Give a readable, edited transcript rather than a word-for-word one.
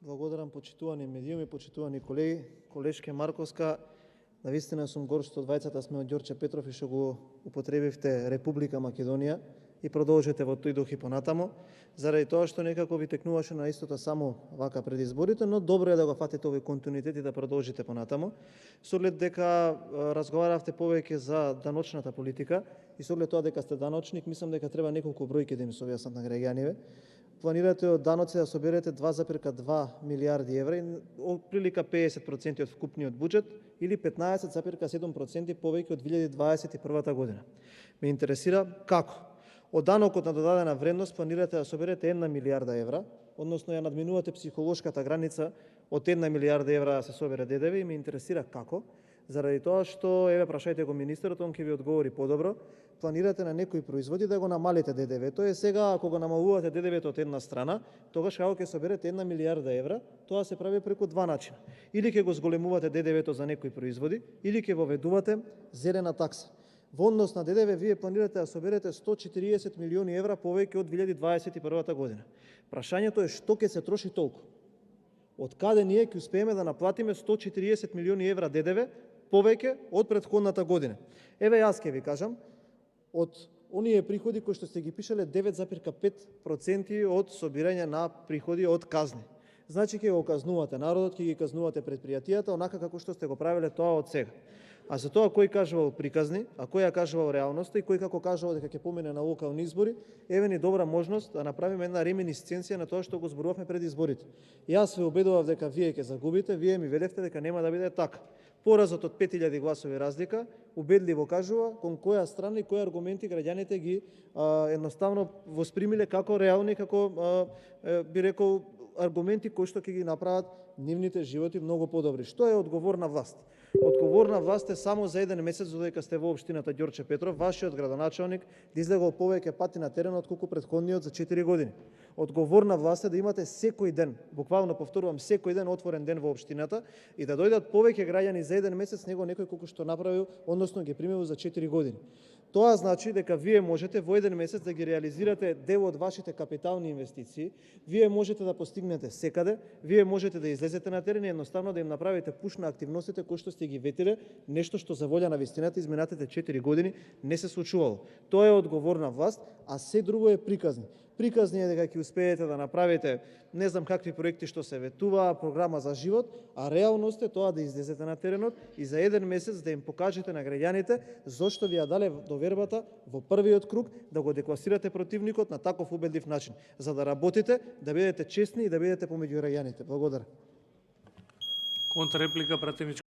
Благодарам, почитувани медиуми, почитувани колеги, колешке Марковска. Навистина сум гор што двајцата сме од Ѓорче Петров и што го употребивте Република Македонија и продолжите во тој дух и понатамо, заради тоа што некако ви текнуваше на истото само вака пред изборите, но добро е да го фатите овој континуитет и да продолжите понатамо. Со оглед дека разговаравте повеќе за даночната политика и со оглед тоа дека сте даночник, мислам дека треба неколку бројки да им се објаснат на граѓаниве. Планирате од даноци да соберете 2,2 милиарди евра, прилика 50% од вкупниот буџет или 15,7% повеќе од 2021 година. Ме интересира како. Од данокот на додадена вредност планирате да соберете 1 милиарда евра, односно ја надминувате психолошката граница од 1 милиарда евра да се собере ДДВ и ме интересира како. Заради тоа што, еве, прашајте го министерот, он ќе ви одговори подобро, планирате на некои производи да го намалите ДДВ. Тоа е сега, ако го намалувате ДДВ од една страна, тогаш како ќе соберете 1 милиарда евра, тоа се прави преку два начина. Или ќе го зголемувате ДДВ за некои производи, или ќе воведувате зелена такса. Во однос на ДДВ вие планирате да соберете 140 милиони евра повеќе од 2021 година. Прашањето е што ќе се троши толку? Од каде ние ќе успееме да наплатиме 140 милиони евра ДДВ повеќе од претходната година? Еве јас ќе ви кажам, од оние приходи кои што сте ги пишале 9,5% од собирање на приходи од казни. Значи ќе го казнувате народот, ќе ги казнувате предпријатијата, онака како што сте го правеле тоа од сега. А за тоа кој кажувал приказни, а кој ја кажувал реалноста и кој како кажувал дека ќе помине на локални избори, еве ни добра можност да направиме една реминисценција на тоа што го зборувавме пред изборите. Јас ве убедував дека вие ќе загубите, вие ми велевте дека нема да биде така. Поразот од 5000 гласови разлика убедливо кажува кон која страна и кои аргументи граѓаните ги едноставно воспримиле како реални, како би рекол аргументи кои што ќе ги направат нивните животи многу подобри. Што е одговорна власт? Одговорна власт е само за еден месец додека сте во општината Ѓорче Петров, вашиот градоначалник да излегол повеќе пати на терен отколку претходниот за 4 години. Одговорна власт е да имате секој ден, буквално повторувам, секој ден отворен ден во општината и да дојдат повеќе граѓани за еден месец него некој колку што направил, односно ги примил за 4 години. Тоа значи дека вие можете во еден месец да ги реализирате дел од вашите капитални инвестиции, вие можете да постигнете секаде, вие можете да излезете на терен и едноставно да им направите пуш на активностите кои што сте ги ветиле, нешто што за волја на вистината изминатите 4 години не се случувало. Тоа е одговорна власт, а се друго е приказни. Приказни е дека ќе успеете да направите не знам какви проекти што се ветуваа, програма за живот, а реалност е тоа да излезете на теренот и за еден месец да им покажете на граѓаните зошто ви ја дале довербата во првиот круг да го декласирате противникот на таков убедлив начин, за да работите, да бидете честни и да бидете помеѓу граѓаните. Благодарам. Контрреплика, пратеничко.